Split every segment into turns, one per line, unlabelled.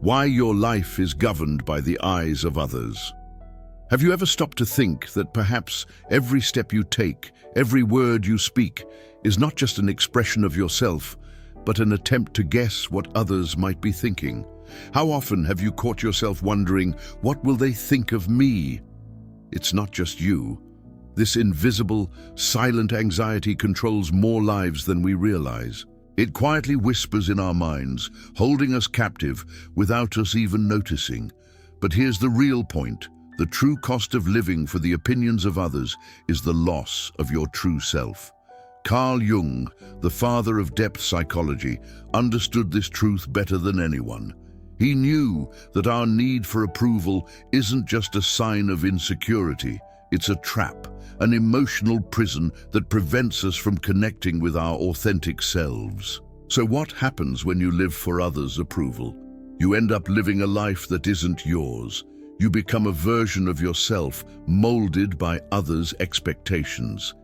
Why your life is governed by the eyes of others. Have you ever stopped to think that perhaps every step you take, every word you speak, is not just an expression of yourself, but an attempt to guess what others might be thinking? How often have you caught yourself wondering, what will they think of me? It's not just you. This invisible, silent anxiety controls more lives than we realize. It quietly whispers in our minds, holding us captive without us even noticing. But here's the real point. The true cost of living for the opinions of others is the loss of your true self. Carl Jung, the father of depth psychology, understood this truth better than anyone. He knew that our need for approval isn't just a sign of insecurity. It's a trap, an emotional prison that prevents us from connecting with our authentic selves. So what happens when you live for others' approval? You end up living a life that isn't yours. You become a version of yourself molded by others' expectations.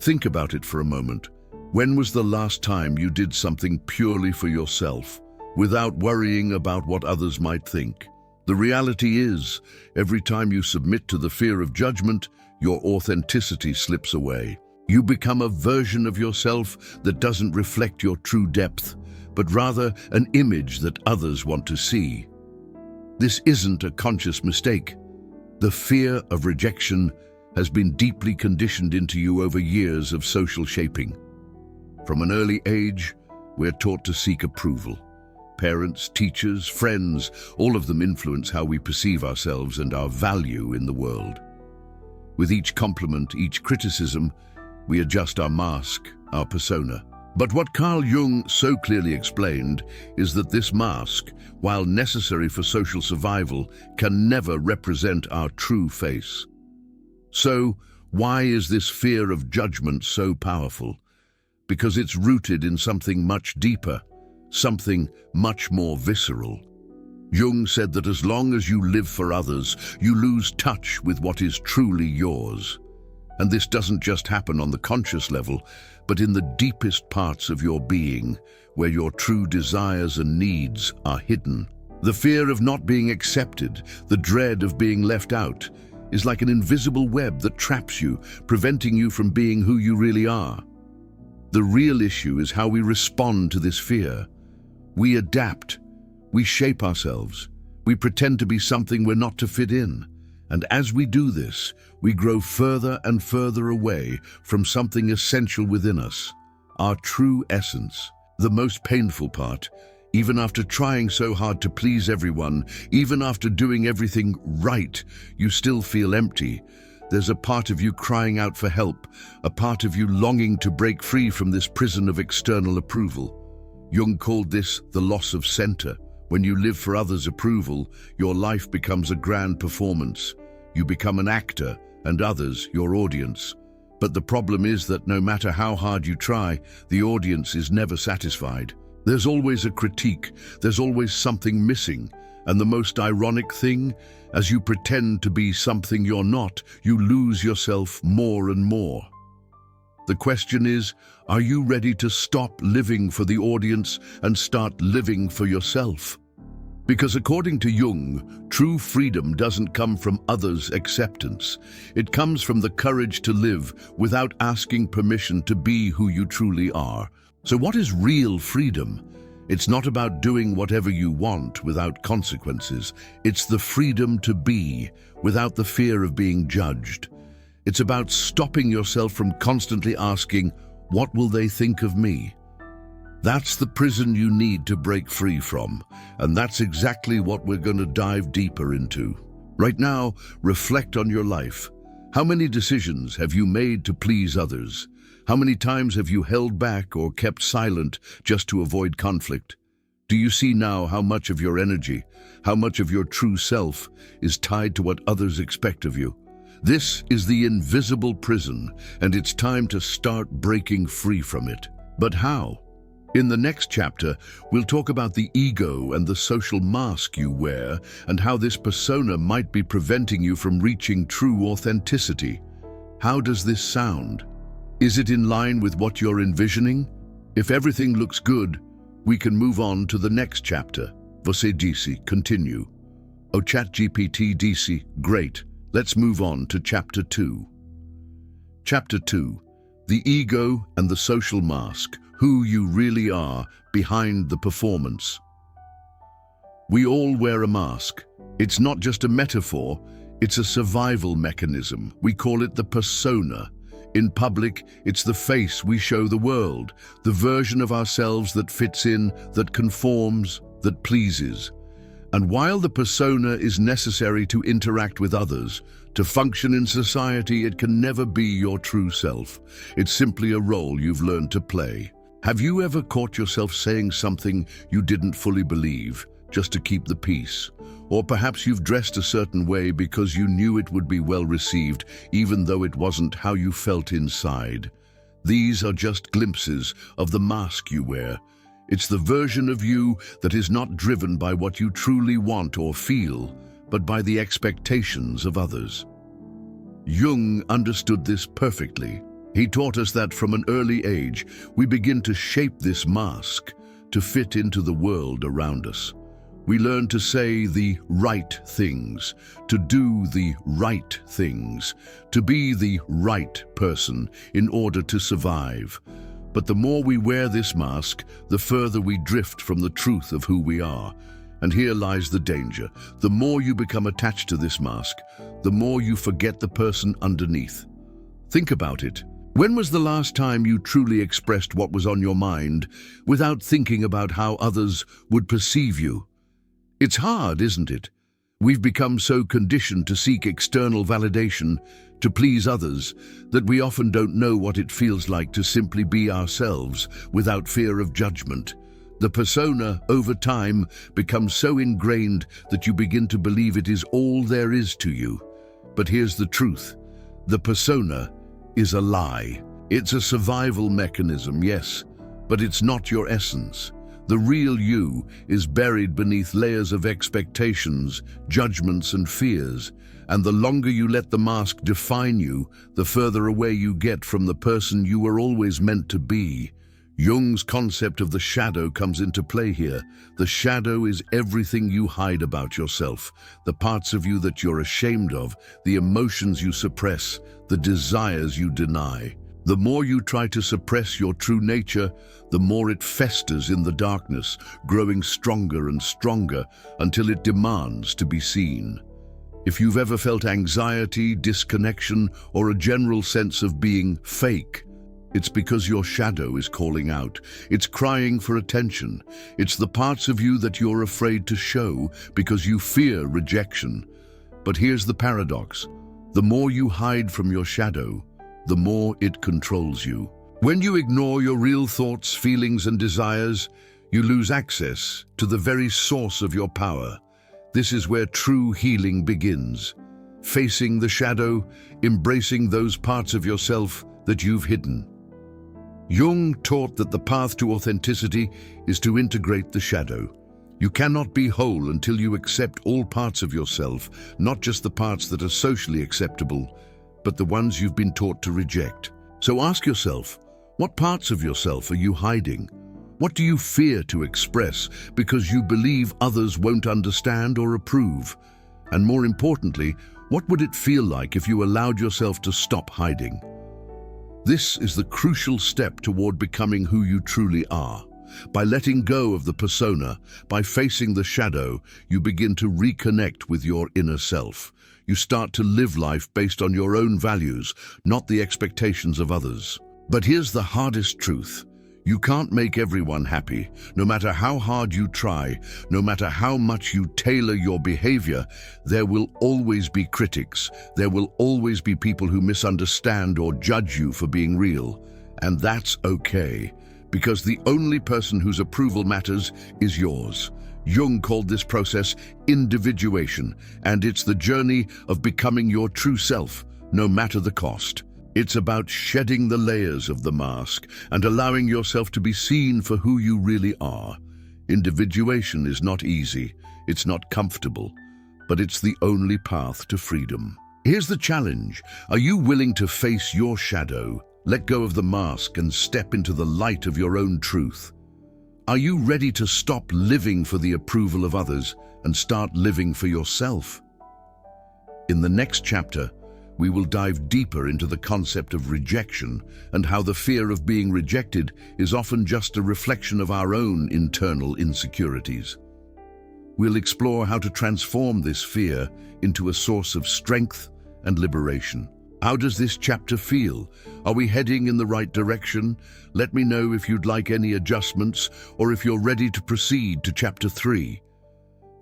Think about it for a moment. When was the last time you did something purely for yourself, without worrying about what others might think? The reality is, every time you submit to the fear of judgment, your authenticity slips away. You become a version of yourself that doesn't reflect your true depth, but rather an image that others want to see. This isn't a conscious mistake. The fear of rejection has been deeply conditioned into you over years of social shaping. From an early age, we're taught to seek approval. Parents, teachers, friends, all of them influence how we perceive ourselves and our value in the world. With each compliment, each criticism, we adjust our mask, our persona. But what Carl Jung so clearly explained is that this mask, while necessary for social survival, can never represent our true face. So, why is this fear of judgment so powerful? Because it's rooted in something much deeper, something much more visceral. Jung said that as long as you live for others, you lose touch with what is truly yours. And this doesn't just happen on the conscious level, but in the deepest parts of your being, where your true desires and needs are hidden. The fear of not being accepted, the dread of being left out, is like an invisible web that traps you, preventing you from being who you really are. The real issue is how we respond to this fear. We adapt. We shape ourselves. We pretend to be something we're not to fit in. And as we do this, we grow further and further away from something essential within us, our true essence. The most painful part, even after trying so hard to please everyone, even after doing everything right, you still feel empty. There's a part of you crying out for help, a part of you longing to break free from this prison of external approval. Jung called this the loss of center. When you live for others' approval, your life becomes a grand performance. You become an actor, and others your audience. But the problem is that no matter how hard you try, the audience is never satisfied. There's always a critique, there's always something missing. And the most ironic thing, as you pretend to be something you're not, you lose yourself more and more. The question is, are you ready to stop living for the audience and start living for yourself? Because according to Jung, true freedom doesn't come from others' acceptance. It comes from the courage to live without asking permission to be who you truly are. So what is real freedom? It's not about doing whatever you want without consequences. It's the freedom to be without the fear of being judged. It's about stopping yourself from constantly asking, what will they think of me? That's the prison you need to break free from, and that's exactly what we're going to dive deeper into. Right now, reflect on your life. How many decisions have you made to please others? How many times have you held back or kept silent just to avoid conflict? Do you see now how much of your energy, how much of your true self is tied to what others expect of you? This is the invisible prison, and it's time to start breaking free from it. But how? In the next chapter, we'll talk about the ego and the social mask you wear and how this persona might be preventing you from reaching true authenticity. How does this sound? Is it in line with what you're envisioning? If everything looks good, we can move on to the next chapter. Você disse, continue. Oh, ChatGPT disse, great. Let's move on to Chapter 2. Chapter 2. The Ego and the Social Mask. Who you really are behind the performance. We all wear a mask. It's not just a metaphor, it's a survival mechanism. We call it the persona. In public, it's the face we show the world, the version of ourselves that fits in, that conforms, that pleases. And while the persona is necessary to interact with others, to function in society, it can never be your true self. It's simply a role you've learned to play. Have you ever caught yourself saying something you didn't fully believe, just to keep the peace? Or perhaps you've dressed a certain way because you knew it would be well received, even though it wasn't how you felt inside. These are just glimpses of the mask you wear. It's the version of you that is not driven by what you truly want or feel, but by the expectations of others. Jung understood this perfectly. He taught us that from an early age, we begin to shape this mask to fit into the world around us. We learn to say the right things, to do the right things, to be the right person in order to survive. But the more we wear this mask, the further we drift from the truth of who we are. And here lies the danger. The more you become attached to this mask, the more you forget the person underneath. Think about it. When was the last time you truly expressed what was on your mind without thinking about how others would perceive you? It's hard, isn't it? We've become so conditioned to seek external validation, to please others, that we often don't know what it feels like to simply be ourselves without fear of judgment. The persona, over time, becomes so ingrained that you begin to believe it is all there is to you. But here's the truth. The persona is a lie. It's a survival mechanism, yes, but it's not your essence. The real you is buried beneath layers of expectations, judgments, and fears. And the longer you let the mask define you, the further away you get from the person you were always meant to be. Jung's concept of the shadow comes into play here. The shadow is everything you hide about yourself, the parts of you that you're ashamed of, the emotions you suppress, the desires you deny. The more you try to suppress your true nature, the more it festers in the darkness, growing stronger and stronger until it demands to be seen. If you've ever felt anxiety, disconnection, or a general sense of being fake, it's because your shadow is calling out. It's crying for attention. It's the parts of you that you're afraid to show because you fear rejection. But here's the paradox. The more you hide from your shadow, the more it controls you. When you ignore your real thoughts, feelings, and desires, you lose access to the very source of your power. This is where true healing begins. Facing the shadow, embracing those parts of yourself that you've hidden. Jung taught that the path to authenticity is to integrate the shadow. You cannot be whole until you accept all parts of yourself, not just the parts that are socially acceptable, but the ones you've been taught to reject. So ask yourself, what parts of yourself are you hiding? What do you fear to express because you believe others won't understand or approve? And more importantly, what would it feel like if you allowed yourself to stop hiding? This is the crucial step toward becoming who you truly are. By letting go of the persona, by facing the shadow, you begin to reconnect with your inner self. You start to live life based on your own values, not the expectations of others. But here's the hardest truth. You can't make everyone happy. No matter how hard you try, no matter how much you tailor your behavior, there will always be critics. There will always be people who misunderstand or judge you for being real. And that's okay, because the only person whose approval matters is yours. Jung called this process individuation, and it's the journey of becoming your true self, no matter the cost. It's about shedding the layers of the mask and allowing yourself to be seen for who you really are. Individuation is not easy, it's not comfortable, but it's the only path to freedom. Here's the challenge. Are you willing to face your shadow, let go of the mask, and step into the light of your own truth? Are you ready to stop living for the approval of others and start living for yourself? In the next chapter, we will dive deeper into the concept of rejection and how the fear of being rejected is often just a reflection of our own internal insecurities. We'll explore how to transform this fear into a source of strength and liberation. How does this chapter feel? Are we heading in the right direction? Let me know if you'd like any adjustments or if you're ready to proceed to chapter 3.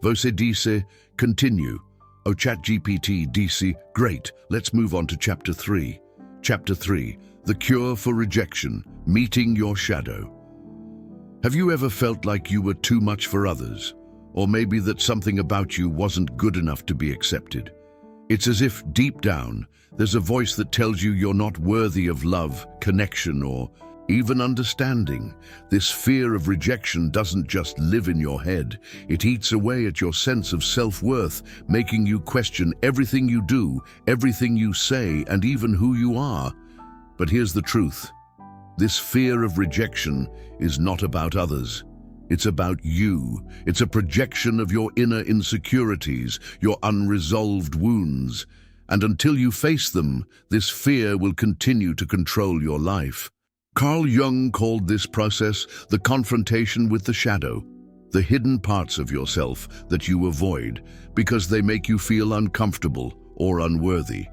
Você disse, continue. Oh, ChatGPT disse, great, let's move on to chapter 3. Chapter 3, the cure for rejection, meeting your shadow. Have you ever felt like you were too much for others? Or maybe that something about you wasn't good enough to be accepted? It's as if deep down, there's a voice that tells you you're not worthy of love, connection, or even understanding. This fear of rejection doesn't just live in your head. It eats away at your sense of self-worth, making you question everything you do, everything you say, and even who you are. But here's the truth. This fear of rejection is not about others. It's about you. It's a projection of your inner insecurities, your unresolved wounds. And until you face them, this fear will continue to control your life. Carl Jung called this process the confrontation with the shadow, the hidden parts of yourself that you avoid because they make you feel uncomfortable or unworthy.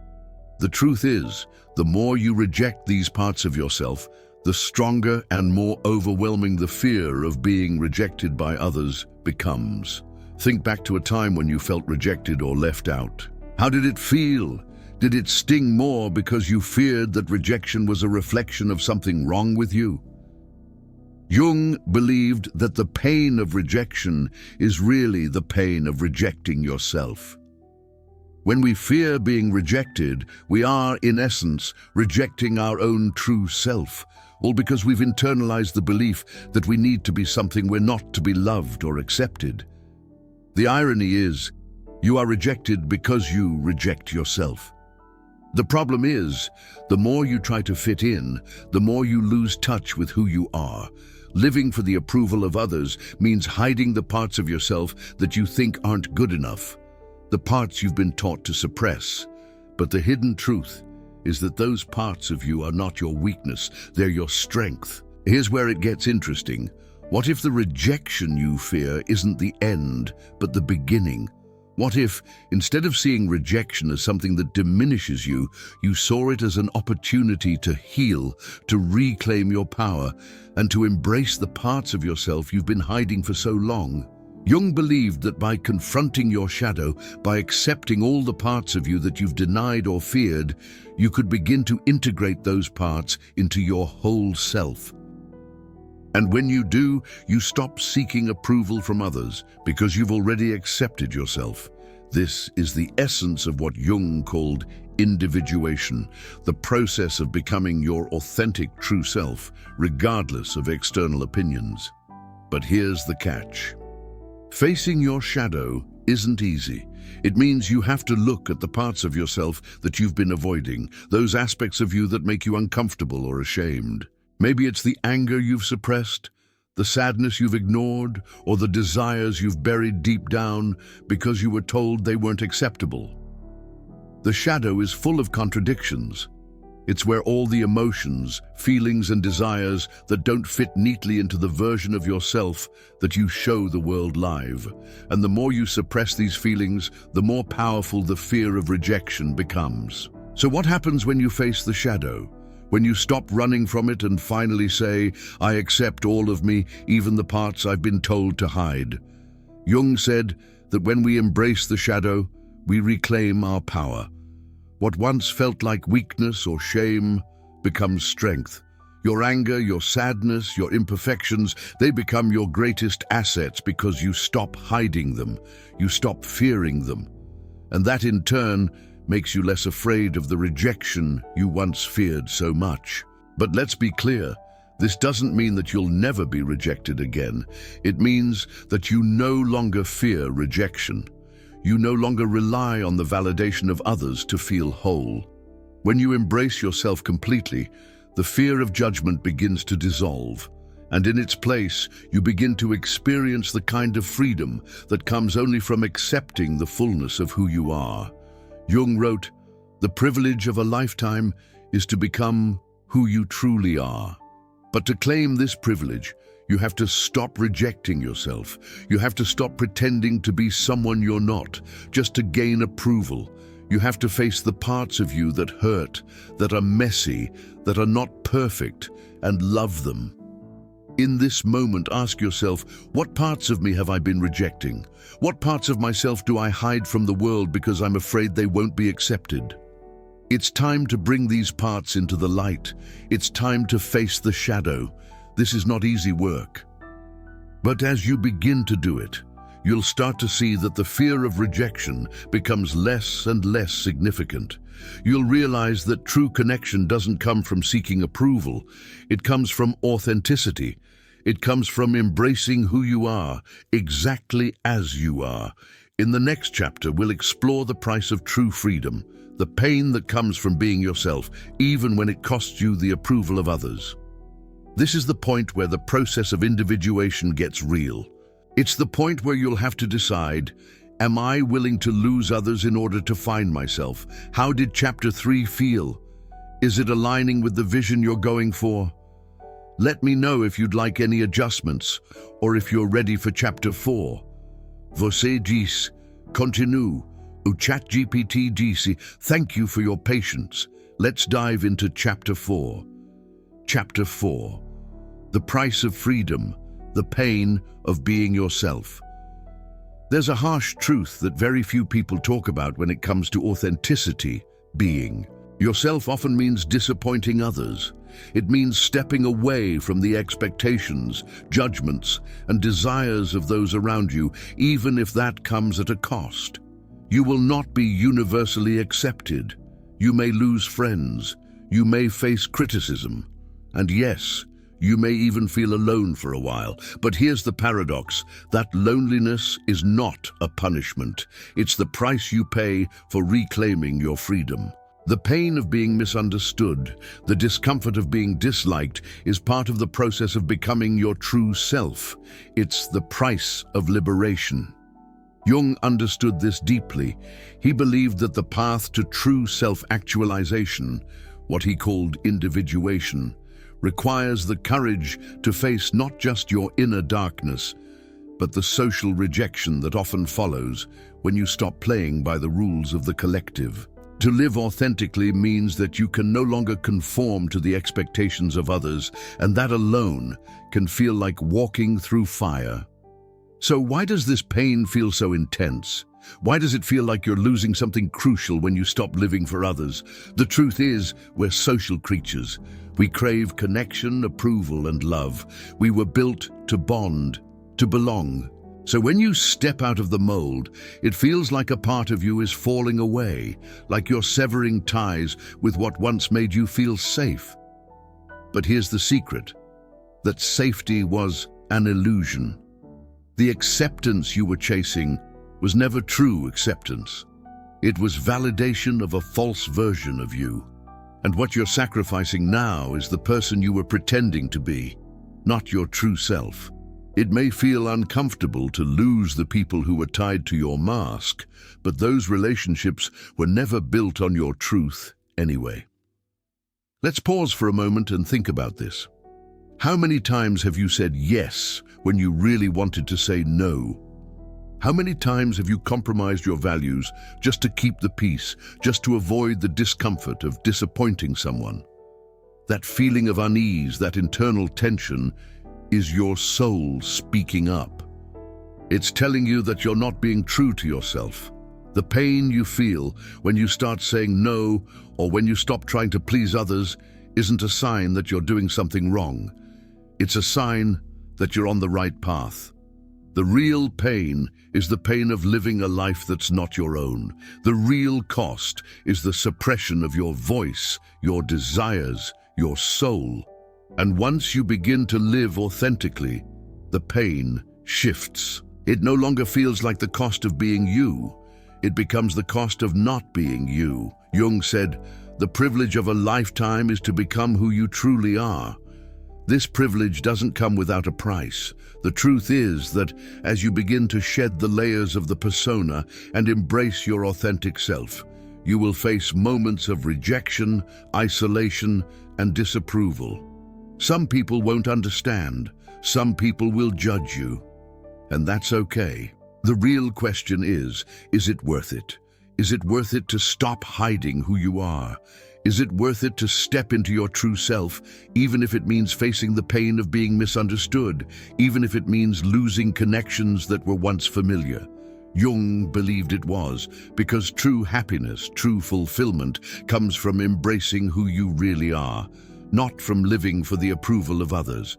The truth is, the more you reject these parts of yourself, the stronger and more overwhelming the fear of being rejected by others becomes. Think back to a time when you felt rejected or left out. How did it feel? Did it sting more because you feared that rejection was a reflection of something wrong with you? Jung believed that the pain of rejection is really the pain of rejecting yourself. When we fear being rejected, we are, in essence, rejecting our own true self, all because we've internalized the belief that we need to be something we're not to be loved or accepted. The irony is, you are rejected because you reject yourself. The problem is, the more you try to fit in, the more you lose touch with who you are. Living for the approval of others means hiding the parts of yourself that you think aren't good enough, the parts you've been taught to suppress. But the hidden truth is that those parts of you are not your weakness, they're your strength. Here's where it gets interesting. What if the rejection you fear isn't the end, but the beginning? What if, instead of seeing rejection as something that diminishes you, you saw it as an opportunity to heal, to reclaim your power, and to embrace the parts of yourself you've been hiding for so long? Jung believed that by confronting your shadow, by accepting all the parts of you that you've denied or feared, you could begin to integrate those parts into your whole self. And when you do, you stop seeking approval from others because you've already accepted yourself. This is the essence of what Jung called individuation, the process of becoming your authentic true self, regardless of external opinions. But here's the catch. Facing your shadow isn't easy. It means you have to look at the parts of yourself that you've been avoiding, those aspects of you that make you uncomfortable or ashamed. Maybe it's the anger you've suppressed, the sadness you've ignored, or the desires you've buried deep down because you were told they weren't acceptable. The shadow is full of contradictions. It's where all the emotions, feelings, and desires that don't fit neatly into the version of yourself that you show the world live. And the more you suppress these feelings, the more powerful the fear of rejection becomes. So what happens when you face the shadow? When you stop running from it and finally say, I accept all of me, even the parts I've been told to hide. Jung said that when we embrace the shadow, we reclaim our power. What once felt like weakness or shame becomes strength. Your anger, your sadness, your imperfections, they become your greatest assets because you stop hiding them. You stop fearing them. And that in turn makes you less afraid of the rejection you once feared so much. But let's be clear, this doesn't mean that you'll never be rejected again. It means that you no longer fear rejection. You no longer rely on the validation of others to feel whole. When you embrace yourself completely, the fear of judgment begins to dissolve. And in its place, you begin to experience the kind of freedom that comes only from accepting the fullness of who you are. Jung wrote, "The privilege of a lifetime is to become who you truly are." But to claim this privilege, you have to stop rejecting yourself. You have to stop pretending to be someone you're not, just to gain approval. You have to face the parts of you that hurt, that are messy, that are not perfect, and love them. In this moment, ask yourself, what parts of me have I been rejecting? What parts of myself do I hide from the world because I'm afraid they won't be accepted? It's time to bring these parts into the light. It's time to face the shadow. This is not easy work. But as you begin to do it, you'll start to see that the fear of rejection becomes less and less significant. You'll realize that true connection doesn't come from seeking approval. It comes from authenticity. It comes from embracing who you are, exactly as you are. In the next chapter, we'll explore the price of true freedom, the pain that comes from being yourself, even when it costs you the approval of others. This is the point where the process of individuation gets real. It's the point where you'll have to decide, am I willing to lose others in order to find myself? How did Chapter 3 feel? Is it aligning with the vision you're going for? Let me know if you'd like any adjustments, or if you're ready for Chapter 4. Você diz, continue. O ChatGPT disse, thank you for your patience. Let's dive into Chapter 4. Chapter 4. The price of freedom, the pain of being yourself. There's a harsh truth that very few people talk about when it comes to authenticity, being. Yourself often means disappointing others. It means stepping away from the expectations, judgments, and desires of those around you, even if that comes at a cost. You will not be universally accepted. You may lose friends. You may face criticism. And yes, you may even feel alone for a while. But here's the paradox. That loneliness is not a punishment. It's the price you pay for reclaiming your freedom. The pain of being misunderstood, the discomfort of being disliked, is part of the process of becoming your true self. It's the price of liberation. Jung understood this deeply. He believed that the path to true self-actualization, what he called individuation, requires the courage to face not just your inner darkness, but the social rejection that often follows when you stop playing by the rules of the collective. To live authentically means that you can no longer conform to the expectations of others, and that alone can feel like walking through fire. So why does this pain feel so intense? Why does it feel like you're losing something crucial when you stop living for others? The truth is, we're social creatures. We crave connection, approval, and love. We were built to bond, to belong. So when you step out of the mold, it feels like a part of you is falling away, like you're severing ties with what once made you feel safe. But here's the secret, that safety was an illusion. The acceptance you were chasing was never true acceptance. It was validation of a false version of you. And what you're sacrificing now is the person you were pretending to be, not your true self. It may feel uncomfortable to lose the people who were tied to your mask, but those relationships were never built on your truth anyway. Let's pause for a moment and think about this. How many times have you said yes when you really wanted to say no? How many times have you compromised your values just to keep the peace, just to avoid the discomfort of disappointing someone? That feeling of unease, that internal tension, is your soul speaking up. It's telling you that you're not being true to yourself. The pain you feel when you start saying no, or when you stop trying to please others, isn't a sign that you're doing something wrong. It's a sign that you're on the right path. The real pain is the pain of living a life that's not your own. The real cost is the suppression of your voice, your desires, your soul. And once you begin to live authentically, the pain shifts. It no longer feels like the cost of being you. It becomes the cost of not being you. Jung said, "The privilege of a lifetime is to become who you truly are." This privilege doesn't come without a price. The truth is that as you begin to shed the layers of the persona and embrace your authentic self, you will face moments of rejection, isolation, and disapproval. Some people won't understand. Some people will judge you. And that's okay. The real question is it worth it? Is it worth it to stop hiding who you are? Is it worth it to step into your true self, even if it means facing the pain of being misunderstood, even if it means losing connections that were once familiar? Jung believed it was, because true happiness, true fulfillment, comes from embracing who you really are, not from living for the approval of others.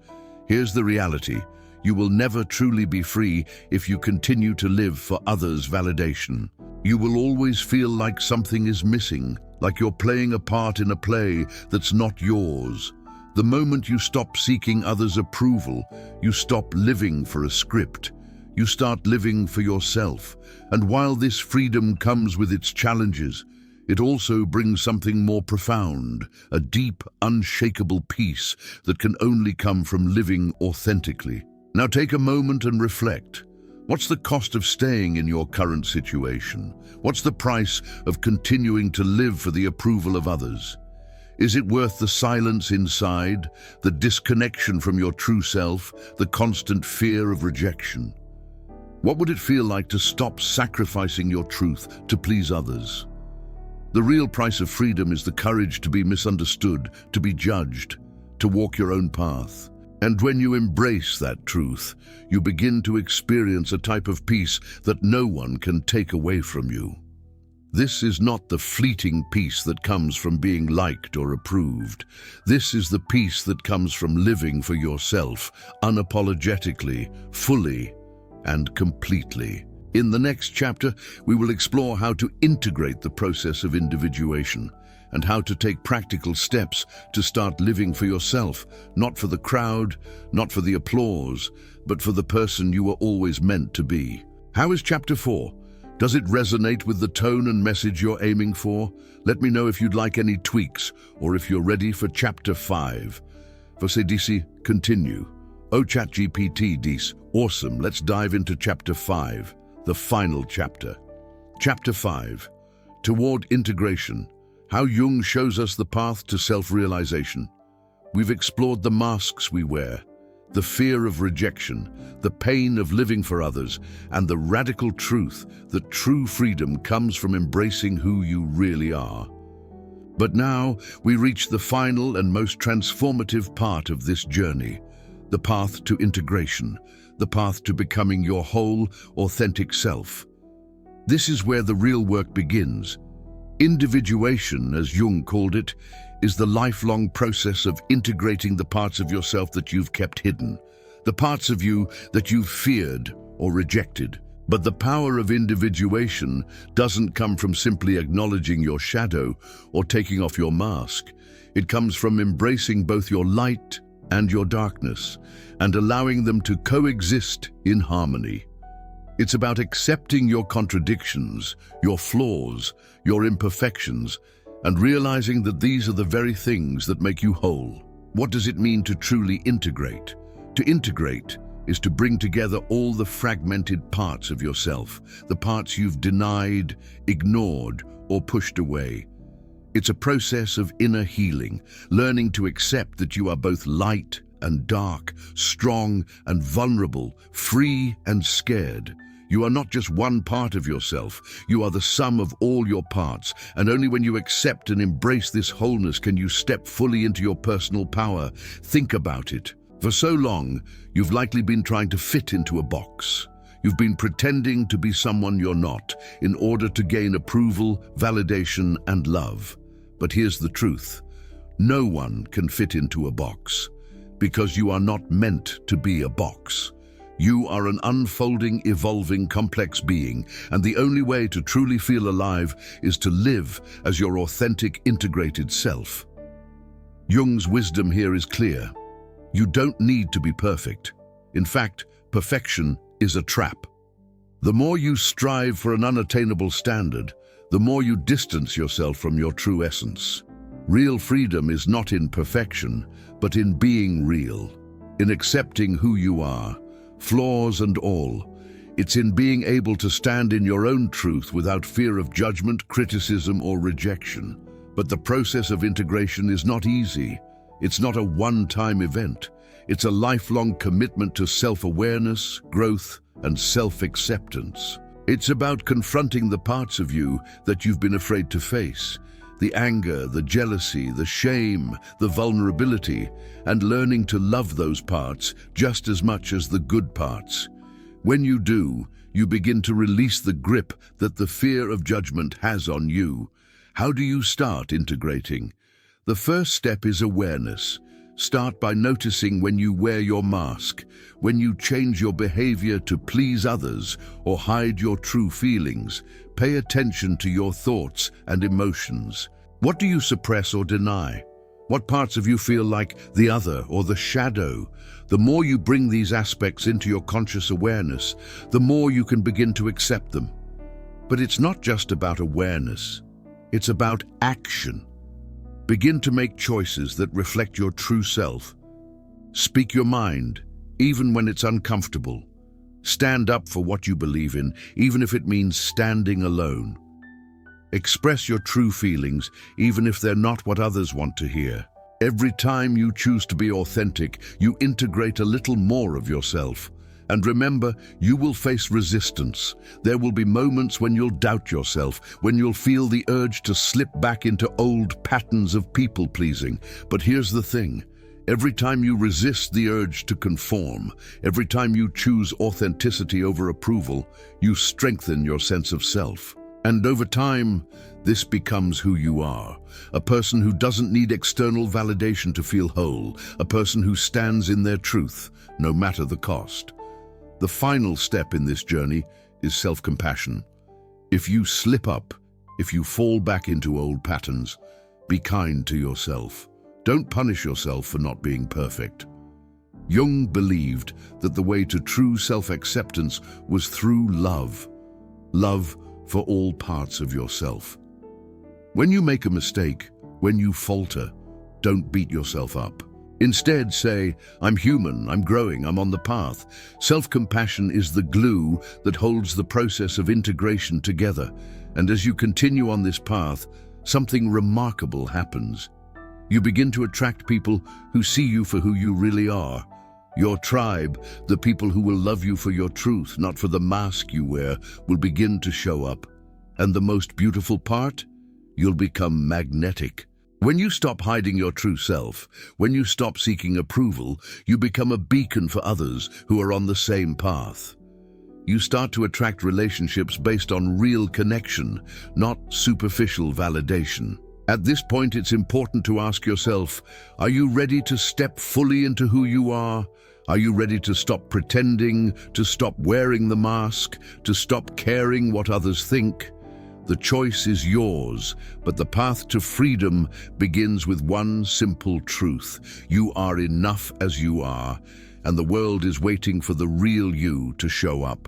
Here's the reality. You will never truly be free if you continue to live for others' validation. You will always feel like something is missing, like you're playing a part in a play that's not yours. The moment you stop seeking others' approval, you stop living for a script. You start living for yourself. And while this freedom comes with its challenges, it also brings something more profound, a deep, unshakable peace that can only come from living authentically. Now take a moment and reflect. What's the cost of staying in your current situation? What's the price of continuing to live for the approval of others? Is it worth the silence inside, the disconnection from your true self, the constant fear of rejection? What would it feel like to stop sacrificing your truth to please others? The real price of freedom is the courage to be misunderstood, to be judged, to walk your own path. And when you embrace that truth, you begin to experience a type of peace that no one can take away from you. This is not the fleeting peace that comes from being liked or approved. This is the peace that comes from living for yourself, unapologetically, fully, and completely. In the next chapter, we will explore how to integrate the process of individuation and how to take practical steps to start living for yourself, not for the crowd, not for the applause, but for the person you were always meant to be. How is Chapter 4? Does it resonate with the tone and message you're aiming for? Let me know if you'd like any tweaks or if you're ready for Chapter 5. Você disse continue. Oh, ChatGPT disse awesome. Let's dive into Chapter 5, the final chapter. Chapter 5, Toward Integration. How Jung shows us the path to self-realization. We've explored the masks we wear, the fear of rejection, the pain of living for others, and the radical truth that true freedom comes from embracing who you really are. But now we reach the final and most transformative part of this journey, the path to integration, the path to becoming your whole, authentic self. This is where the real work begins. Individuation, as Jung called it, is the lifelong process of integrating the parts of yourself that you've kept hidden, the parts of you that you've feared or rejected. But the power of individuation doesn't come from simply acknowledging your shadow or taking off your mask. It comes from embracing both your light and your darkness and allowing them to coexist in harmony. It's about accepting your contradictions, your flaws, your imperfections, and realizing that these are the very things that make you whole. What does it mean to truly integrate? To integrate is to bring together all the fragmented parts of yourself, the parts you've denied, ignored, or pushed away. It's a process of inner healing, learning to accept that you are both light and dark, strong and vulnerable, free and scared. You are not just one part of yourself, you are the sum of all your parts, and only when you accept and embrace this wholeness can you step fully into your personal power. Think about it. For so long, you've likely been trying to fit into a box. You've been pretending to be someone you're not in order to gain approval, validation, and love. But here's the truth. No one can fit into a box, because you are not meant to be a box. You are an unfolding, evolving, complex being, and the only way to truly feel alive is to live as your authentic, integrated self. Jung's wisdom here is clear. You don't need to be perfect. In fact, perfection is a trap. The more you strive for an unattainable standard, the more you distance yourself from your true essence. Real freedom is not in perfection, but in being real, in accepting who you are, flaws and all. It's in being able to stand in your own truth without fear of judgment, criticism, or rejection. But the process of integration is not easy. It's not a one-time event. It's a lifelong commitment to self-awareness, growth, and self-acceptance. It's about confronting the parts of you that you've been afraid to face, the anger, the jealousy, the shame, the vulnerability, and learning to love those parts just as much as the good parts. When you do, you begin to release the grip that the fear of judgment has on you. How do you start integrating? The first step is awareness. Start by noticing when you wear your mask, when you change your behavior to please others or hide your true feelings. Pay attention to your thoughts and emotions. What do you suppress or deny? What parts of you feel like the other or the shadow? The more you bring these aspects into your conscious awareness, the more you can begin to accept them. But it's not just about awareness. It's about action. Begin to make choices that reflect your true self. Speak your mind, even when it's uncomfortable. Stand up for what you believe in, even if it means standing alone. Express your true feelings, even if they're not what others want to hear. Every time you choose to be authentic, you integrate a little more of yourself. And remember, you will face resistance. There will be moments when you'll doubt yourself, when you'll feel the urge to slip back into old patterns of people-pleasing. But here's the thing. Every time you resist the urge to conform, every time you choose authenticity over approval, you strengthen your sense of self. And over time, this becomes who you are. A person who doesn't need external validation to feel whole. A person who stands in their truth, no matter the cost. The final step in this journey is self-compassion. If you slip up, if you fall back into old patterns, be kind to yourself. Don't punish yourself for not being perfect. Jung believed that the way to true self-acceptance was through love. Love for all parts of yourself. When you make a mistake, when you falter, don't beat yourself up. Instead, say, I'm human, I'm growing, I'm on the path. Self-compassion is the glue that holds the process of integration together. And as you continue on this path, something remarkable happens. You begin to attract people who see you for who you really are. Your tribe, the people who will love you for your truth, not for the mask you wear, will begin to show up. And the most beautiful part? You'll become magnetic. When you stop hiding your true self, when you stop seeking approval, you become a beacon for others who are on the same path. You start to attract relationships based on real connection, not superficial validation. At this point, it's important to ask yourself, are you ready to step fully into who you are? Are you ready to stop pretending, to stop wearing the mask, to stop caring what others think? The choice is yours, but the path to freedom begins with one simple truth. You are enough as you are, and the world is waiting for the real you to show up.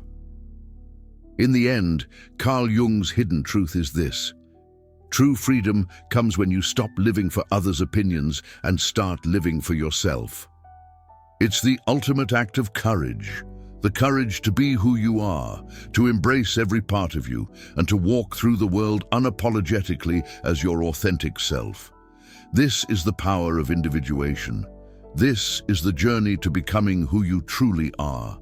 In the end, Carl Jung's hidden truth is this. True freedom comes when you stop living for others' opinions and start living for yourself. It's the ultimate act of courage. The courage to be who you are, to embrace every part of you, and to walk through the world unapologetically as your authentic self. This is the power of individuation. This is the journey to becoming who you truly are.